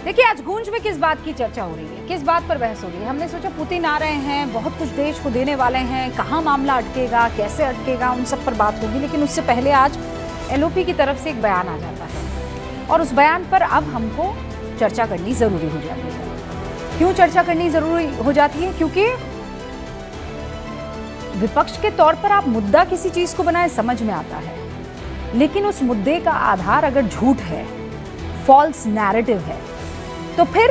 देखिए, आज गूंज में किस बात की चर्चा हो रही है, किस बात पर बहस हो रही है। हमने सोचा पुतिन आ रहे हैं, बहुत कुछ देश को देने वाले हैं, कहाँ मामला अटकेगा, कैसे अटकेगा, उन सब पर बात होगी। लेकिन उससे पहले आज एलओपी की तरफ से एक बयान आ जाता है और उस बयान पर अब हमको चर्चा करनी जरूरी हो जाती है। क्यों चर्चा करनी जरूरी हो जाती है? क्योंकि विपक्ष के तौर पर आप मुद्दा किसी चीज को बनाए समझ में आता है, लेकिन उस मुद्दे का आधार अगर झूठ है, फॉल्स नैरेटिव है, तो फिर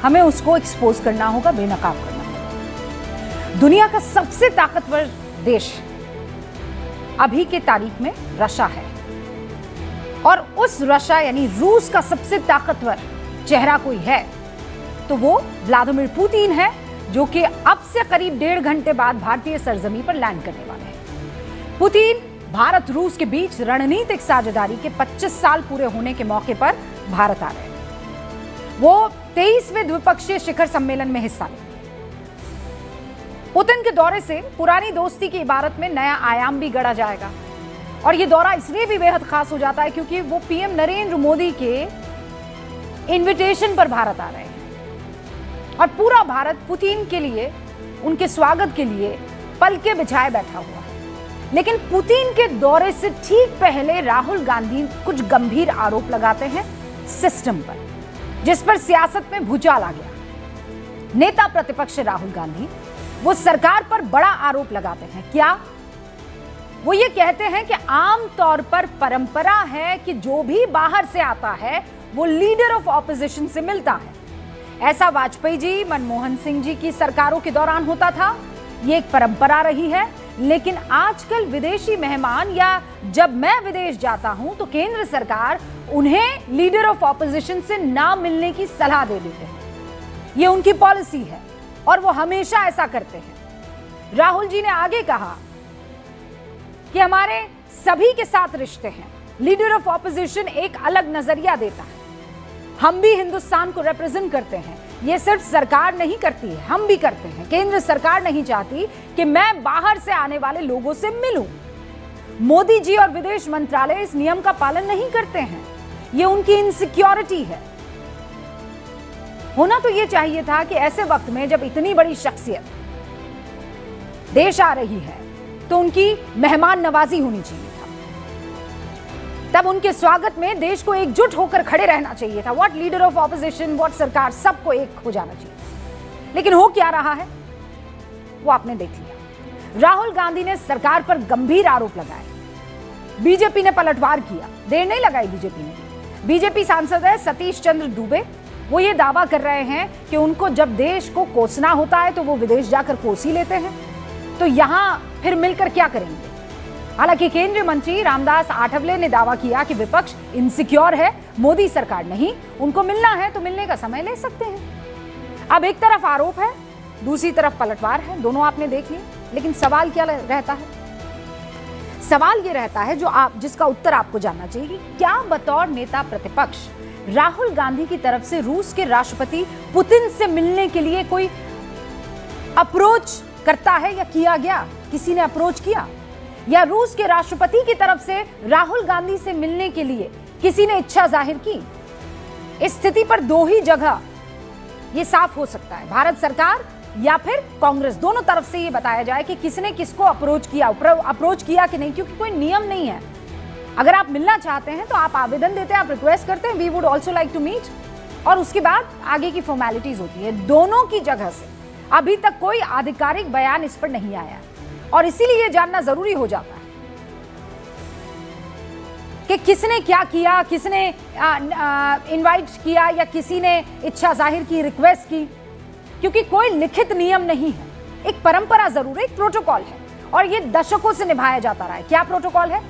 हमें उसको एक्सपोज करना होगा, बेनकाब करना होगा। दुनिया का सबसे ताकतवर देश अभी के तारीख में रशिया है और उस रशिया यानी रूस का सबसे ताकतवर चेहरा कोई है तो वो व्लादिमीर पुतिन है, जो कि अब से करीब 1.5 घंटे बाद भारतीय सरजमी पर लैंड करने वाले हैं। पुतिन भारत रूस के बीच रणनीतिक साझेदारी के 25 साल पूरे होने के मौके पर भारत आ रहे हैं। वो 23वें द्विपक्षीय शिखर सम्मेलन में हिस्सा लेंगे। पुतिन के दौरे से पुरानी दोस्ती की इबारत में नया आयाम भी गढ़ा जाएगा और ये दौरा इसलिए भी बेहद खास हो जाता है क्योंकि वो पीएम नरेंद्र मोदी के इनविटेशन पर भारत आ रहे हैं और पूरा भारत पुतिन के लिए, उनके स्वागत के लिए पलके बिछाए बैठा हुआ है। लेकिन पुतिन के दौरे से ठीक पहले राहुल गांधी कुछ गंभीर आरोप लगाते हैं सिस्टम पर, जिस पर सियासत में भूचाल आ गया। नेता प्रतिपक्ष राहुल गांधी वो सरकार पर बड़ा आरोप लगाते हैं। क्या? वो ये कहते हैं कि आमतौर पर परंपरा है कि जो भी बाहर से आता है वो लीडर ऑफ ऑपोजिशन से मिलता है। ऐसा वाजपेयी जी, मनमोहन सिंह जी की सरकारों के दौरान होता था, ये एक परंपरा रही है। लेकिन आजकल विदेशी मेहमान या जब मैं विदेश जाता हूं तो केंद्र सरकार उन्हें लीडर ऑफ ऑपोजिशन से ना मिलने की सलाह दे देते हैं। ये उनकी पॉलिसी है और वो हमेशा ऐसा करते हैं। राहुल जी ने आगे कहा कि हमारे सभी के साथ रिश्ते हैं, लीडर ऑफ ऑपोजिशन एक अलग नजरिया देता है, हम भी हिंदुस्तान को रिप्रेजेंट करते हैं। ये सिर्फ सरकार नहीं करती है, हम भी करते हैं। केंद्र सरकार नहीं चाहती कि मैं बाहर से आने वाले लोगों से मिलूं। मोदी जी और विदेश मंत्रालय इस नियम का पालन नहीं करते हैं, ये उनकी इनसिक्योरिटी है। होना तो ये चाहिए था कि ऐसे वक्त में जब इतनी बड़ी शख्सियत देश आ रही है तो उनकी मेहमान नवाजी होनी चाहिए था, तब उनके स्वागत में देश को एकजुट होकर खड़े रहना चाहिए था। What leader of opposition, what सरकार, सबको एक हो जाना चाहिए। लेकिन हो क्या रहा है वो आपने देख लिया। राहुल गांधी ने सरकार पर गंभीर आरोप लगाए, बीजेपी ने पलटवार किया। देर नहीं लगाई बीजेपी ने। बीजेपी सांसद है सतीश चंद्र दुबे, वो ये दावा कर रहे हैं कि उनको जब देश को कोसना होता है तो वो विदेश जाकर कोस ही लेते हैं, तो यहां फिर मिलकर क्या करेंगे। हालांकि केंद्रीय मंत्री रामदास आठवले ने दावा किया कि विपक्ष इनसिक्योर है, मोदी सरकार नहीं, उनको मिलना है तो मिलने का समय ले सकते हैं। अब एक तरफ आरोप है, दूसरी तरफ पलटवार है, दोनों आपने देख लिया। लेकिन सवाल क्या रहता है? सवाल ये रहता है जिसका उत्तर आपको जानना चाहिए कि क्या बतौर नेता प्रतिपक्ष राहुल गांधी की तरफ से रूस के राष्ट्रपति पुतिन से मिलने के लिए कोई अप्रोच करता है या किया गया? किसी ने अप्रोच किया या रूस के राष्ट्रपति की तरफ से राहुल गांधी से मिलने के लिए किसी ने इच्छा जाहिर की? इस स्थिति पर दो ही जगह यह साफ हो सकता है, भारत सरकार या फिर कांग्रेस। दोनों तरफ से यह बताया जाए कि किसने किसको अप्रोच किया कि नहीं, क्योंकि कोई नियम नहीं है। अगर आप मिलना चाहते हैं तो आप आवेदन देते हैं, आप रिक्वेस्ट करते हैं, we would also like to meet, और उसके बाद आगे की फॉर्मेलिटीज होती है। दोनों की जगह से अभी तक कोई आधिकारिक बयान इस पर नहीं आया और इसीलिए यह जानना जरूरी हो जाता है कि किसने क्या किया, किसने इनवाइट किया या किसी ने इच्छा जाहिर की, रिक्वेस्ट की, क्योंकि कोई लिखित नियम नहीं है। एक परंपरा जरूर है, एक प्रोटोकॉल है और ये दशकों से निभाया जाता रहा है। क्या प्रोटोकॉल है?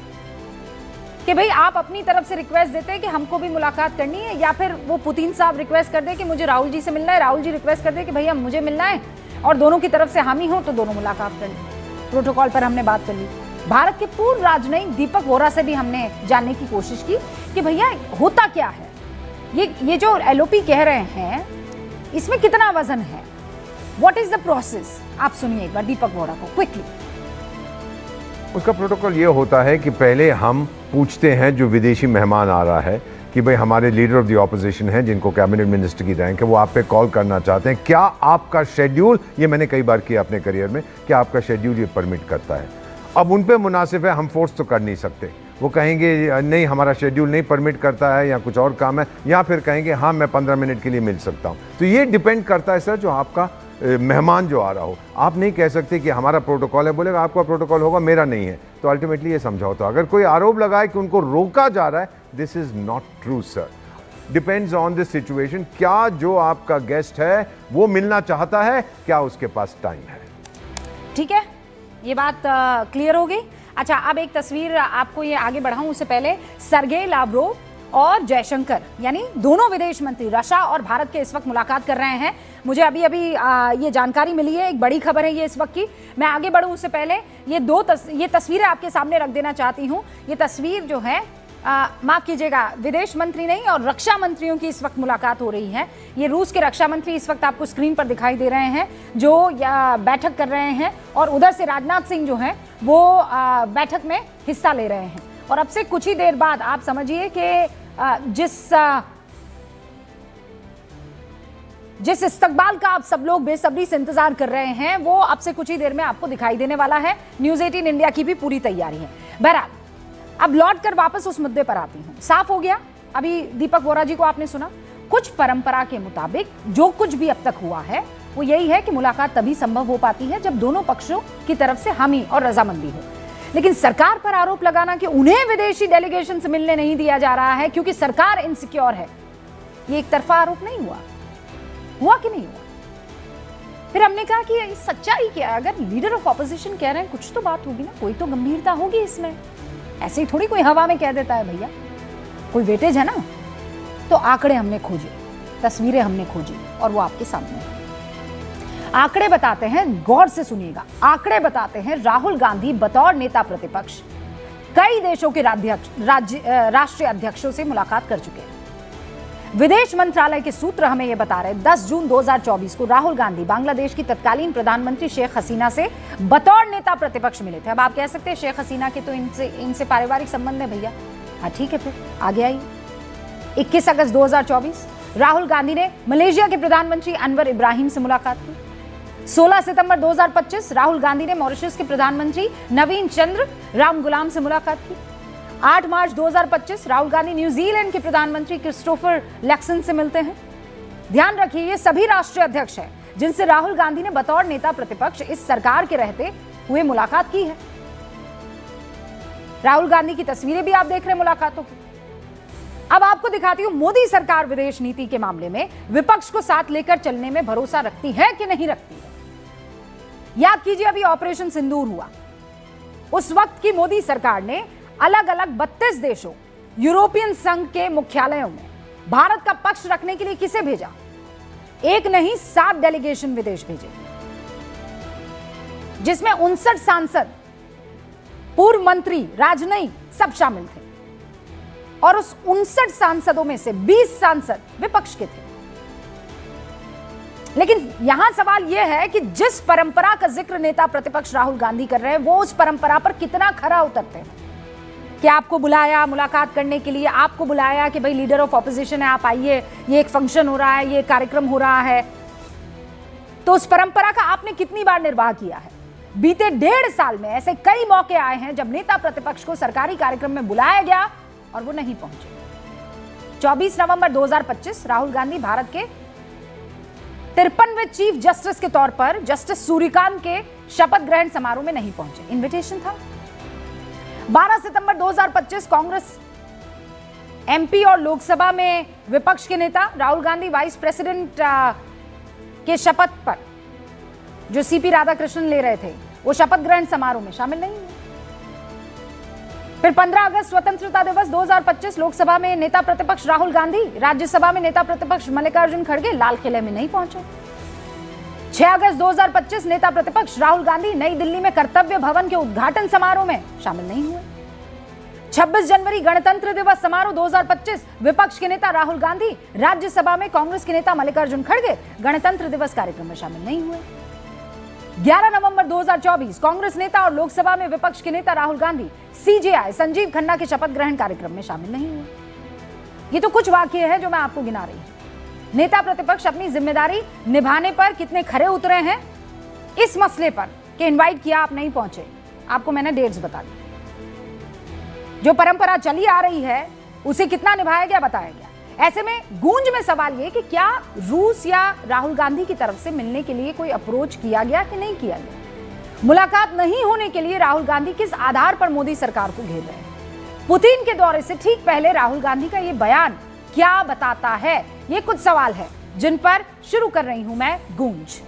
कि भाई आप अपनी तरफ से रिक्वेस्ट देते हैं कि हमको भी मुलाकात करनी है, या फिर वो पुतिन साहब रिक्वेस्ट कर दे कि मुझे राहुल जी से मिलना है, राहुल जी रिक्वेस्ट कर दे कि भैया मुझे मिलना है, और दोनों की तरफ से हामी हो तो दोनों मुलाकात कर लें। प्रोटोकॉल पर हमने बात कर ली। भारत के पूर्व राजनयिक दीपक वोरा से भी हमने जानने की कोशिश की कि भैया होता क्या है, ये जो एलओपी कह रहे हैं इसमें कितना वजन है, व्हाट इज द प्रोसेस? आप सुनिए एक बार दीपक वोरा को क्विकली। उसका प्रोटोकॉल ये होता है कि पहले हम पूछते हैं जो विदेशी मेहमान आ रहा है कि भाई हमारे लीडर ऑफ द ऑपोजिशन हैं जिनको कैबिनेट मिनिस्टर की रैंक है, वो आप पे कॉल करना चाहते हैं, क्या आपका शेड्यूल, ये मैंने कई बार किया अपने करियर में, क्या आपका शेड्यूल ये परमिट करता है। अब उन पे मुनासिब है, हम फोर्स तो कर नहीं सकते। वो कहेंगे नहीं हमारा शेड्यूल नहीं परमिट करता है या कुछ और काम है, या फिर कहेंगे हाँ मैं 15 मिनट के लिए मिल सकता हूँ। तो ये डिपेंड करता है सर, जो आपका मेहमान जो आ रहा हो। आप नहीं कह सकते कि हमारा प्रोटोकॉल है, बोलेगा आपका प्रोटोकॉल होगा मेरा नहीं है, तो अल्टीमेटली ये समझौता। अगर कोई आरोप लगाए कि उनको रोका जा रहा है, this is not true sir. Depends on this situation, क्या जो आपका गेस्ट है वो मिलना चाहता है, क्या उसके पास टाइम है। ठीक है, ये बात क्लियर हो गई। अच्छा, अब एक तस्वीर आपको ये आगे बढ़ाऊं उससे पहले, सर्गेई लावरोव और जयशंकर यानी दोनों विदेश मंत्री रशिया और भारत के इस वक्त मुलाकात कर रहे हैं। मुझे अभी ये जानकारी मिली है, एक बड़ी खबर है ये इस वक्त की। मैं आगे बढ़ूं उससे पहले ये तस्वीरें आपके सामने रख देना चाहती हूं। ये तस्वीर जो है, माफ कीजिएगा, विदेश मंत्री नहीं और रक्षा मंत्रियों की इस वक्त मुलाकात हो रही है। ये रूस के रक्षा मंत्री इस वक्त आपको स्क्रीन पर दिखाई दे रहे हैं जो बैठक कर रहे हैं, और उधर से राजनाथ सिंह जो हैं वो बैठक में हिस्सा ले रहे हैं। और अब से कुछ ही देर बाद आप समझिए कि जिस इस्तकबाल का आप सब लोग बेसब्री से इंतजार कर रहे हैं, वो अब से कुछ ही देर में आपको दिखाई देने वाला है। न्यूज़ 18 इंडिया की भी पूरी तैयारी है। बहरहाल, अब लौट कर वापस उस मुद्दे पर आती हूं। साफ हो गया, अभी दीपक वोरा जी को आपने सुना, कुछ परंपरा के मुताबिक जो कुछ भी अब तक हुआ है वो यही है कि मुलाकात तभी संभव हो पाती है जब दोनों पक्षों की तरफ से हामी और रजामंदी हो। लेकिन सरकार पर आरोप लगाना कि उन्हें विदेशी डेलीगेशन से मिलने नहीं दिया जा रहा है क्योंकि सरकार इनसिक्योर है, ये एक तरफा आरोप नहीं हुआ कि नहीं हुआ? फिर हमने कहा कि सच्चाई क्या है? अगर लीडर ऑफ ऑपोजिशन कह रहे हैं कुछ तो बात होगी ना, कोई तो गंभीरता होगी इसमें। ऐसे ही थोड़ी कोई हवा में कह देता है भैया, कोई वेटेज है ना। तो आंकड़े हमने खोजे, तस्वीरें हमने खोजी और वो आपके सामने है। आंकड़े बताते हैं, गौर से सुनिएगा, आंकड़े बताते हैं राहुल गांधी बतौर नेता प्रतिपक्ष कई देशों के राष्ट्रीय अध्यक्षों से मुलाकात कर चुके हैं। विदेश मंत्रालय के सूत्र हमें यह बता रहे 10 जून 2024 को राहुल गांधी बांग्लादेश की तत्कालीन प्रधानमंत्री शेख हसीना से बतौर नेता प्रतिपक्ष मिले थे। अब आप कह सकते हैं शेख हसीना के तो इनसे पारिवारिक संबंध है भैया। हाँ ठीक है, फिर आगे आइए। 21 अगस्त 2024 राहुल गांधी ने मलेशिया के प्रधानमंत्री अनवर इब्राहिम से मुलाकात की। 16 सितंबर 2025 राहुल गांधी ने मॉरिशस के प्रधानमंत्री नवीन चंद्र रामगुलाम से मुलाकात की। 8 मार्च 2025 राहुल गांधी न्यूजीलैंड के प्रधानमंत्री क्रिस्टोफर लैक्सन से मिलते हैं। ध्यान रखिए, ये सभी राष्ट्रीय अध्यक्ष हैं जिनसे राहुल गांधी ने बतौर नेता प्रतिपक्ष इस सरकार के रहते हुए मुलाकात की है। राहुल गांधी की तस्वीरें भी आप देख रहे हैं मुलाकातों की। अब आपको दिखाती हूं मोदी सरकार विदेश नीति के मामले में विपक्ष को साथ लेकर चलने में भरोसा रखती है कि नहीं रखती है। याद कीजिए, अभी ऑपरेशन सिंदूर हुआ, उस वक्त की मोदी सरकार ने अलग अलग 32 देशों, यूरोपियन संघ के मुख्यालयों में भारत का पक्ष रखने के लिए किसे भेजा? एक नहीं 7 डेलीगेशन विदेश भेजे, जिसमें 59 सांसद, पूर्व मंत्री, राजनयिक सब शामिल थे। और उस 59 सांसदों में से 20 सांसद विपक्ष के थे। लेकिन यहां सवाल यह है कि जिस परंपरा का जिक्र नेता प्रतिपक्ष राहुल गांधी कर रहे हैं, वो उस परंपरा पर कितना खरा उतरते हैं। कि आपको बुलाया मुलाकात करने के लिए, आपको बुलाया कि भाई लीडर ऑफ ऑपोजिशन है, आप आइए, ये एक फंक्शन हो रहा है, ये कार्यक्रम हो रहा है, तो उस परंपरा का आपने कितनी बार निर्वाह किया है? बीते 1.5 साल में ऐसे कई मौके आए हैं जब नेता प्रतिपक्ष को सरकारी कार्यक्रम में बुलाया गया और वो नहीं पहुंचे। 24 नवंबर 2025 राहुल गांधी भारत के 53वें चीफ जस्टिस के तौर पर जस्टिस सूर्यकांत के शपथ ग्रहण समारोह में नहीं पहुंचे, इनविटेशन था। 12 सितंबर 2025 कांग्रेस एमपी और लोकसभा में विपक्ष के नेता राहुल गांधी वाइस प्रेसिडेंट के शपथ पर जो सीपी राधाकृष्णन ले रहे थे, वो शपथ ग्रहण समारोह में शामिल नहीं हुए। फिर 15 अगस्त स्वतंत्रता दिवस 2025 लोकसभा में नेता प्रतिपक्ष राहुल गांधी, राज्यसभा में नेता प्रतिपक्ष मल्लिकार्जुन खड़गे लाल किले में नहीं पहुंचे। 6 अगस्त 2025 नेता प्रतिपक्ष राहुल गांधी नई दिल्ली में कर्तव्य भवन के उद्घाटन समारोह में शामिल नहीं हुए। 26 जनवरी गणतंत्र दिवस समारोह 2025 विपक्ष के नेता राहुल गांधी, राज्यसभा में कांग्रेस के नेता मल्लिकार्जुन खड़गे गणतंत्र दिवस कार्यक्रम में शामिल नहीं हुए। 11 नवंबर 2024 कांग्रेस नेता और लोकसभा में विपक्ष के नेता राहुल गांधी सीजेआई संजीव खन्ना के शपथ ग्रहण कार्यक्रम में शामिल नहीं हुए। ये तो कुछ वाक्य है जो मैं आपको गिना रही हूं। नेता प्रतिपक्ष अपनी जिम्मेदारी निभाने पर कितने खरे उतरे हैं इस मसले पर कि इनवाइट किया, आप नहीं पहुंचे। आपको मैंने डेट्स बता दी। जो परंपरा चली आ रही है उसे कितना निभाया गया, बताया गया। ऐसे में गूंज में सवाल ये कि क्या रूस या राहुल गांधी की तरफ से मिलने के लिए कोई अप्रोच किया गया कि नहीं किया गया? मुलाकात नहीं होने के लिए राहुल गांधी किस आधार पर मोदी सरकार को घेर रहे हैं? पुतिन के दौरे से ठीक पहले राहुल गांधी का ये बयान क्या बताता है? ये कुछ सवाल है जिन पर शुरू कर रही हूं मैं गूंज।